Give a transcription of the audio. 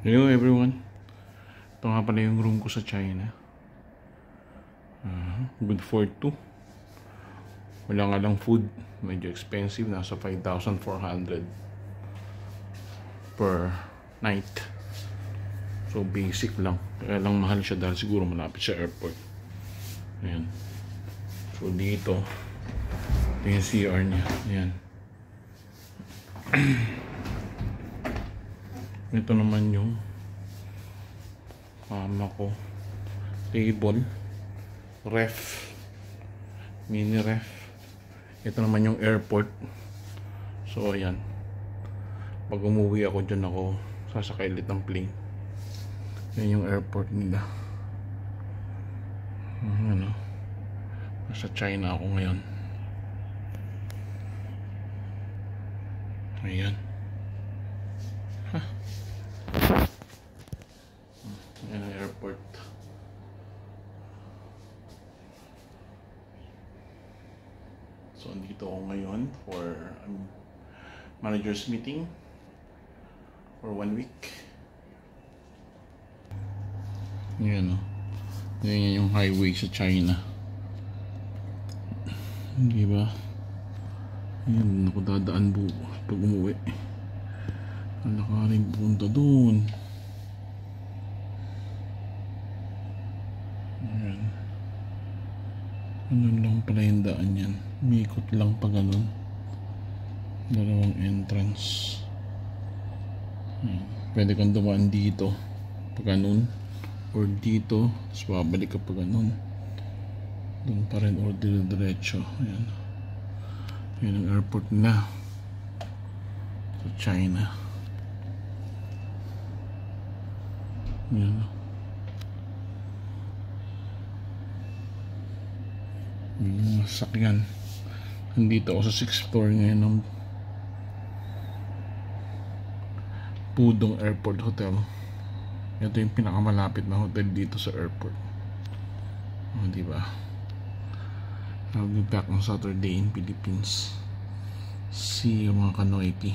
Hello everyone. Ito nga pala yung room ko sa China. Good for two. Wala nga lang food. Medyo expensive. Nasa 5,400 per night. So basic lang. Kaya lang mahal siya dahil siguro malapit sa airport. Ayan. So dito ito yung CR niya. Ayan. Ito naman yung kama ko, table, ref, mini ref. Ito naman yung airport. So ayan, pag umuwi ako dyan, ako sasakay ulit ng plane. Yan yung airport nila. Ano, nasa China ako ngayon. Ayan. Yan ang airport. So andito ako ngayon for manager's meeting for 1 week. Yan o. Yan yung highway sa China. Hindi ba? Yan, ako dadaan pag umuwi. Wala ka rin punta doon. Ayan. Ano lang pala yung daan yan. Umikot lang pa ganun. Dalawang entrance. Ayan. Pwede kang dumaan dito pag ganun, or dito tapos babalik ka pag ganun. Doon pa rin or diretso. Ayan. Ayan ang airport na sa China. Ayan. Yung sasakyan. Nandito ako sa 6th floor ngayon ng Pudong Airport Hotel. Ito yung pinakamalapit na hotel dito sa airport. Diba? I'll be back on Saturday in Philippines. See you mga kanoipi.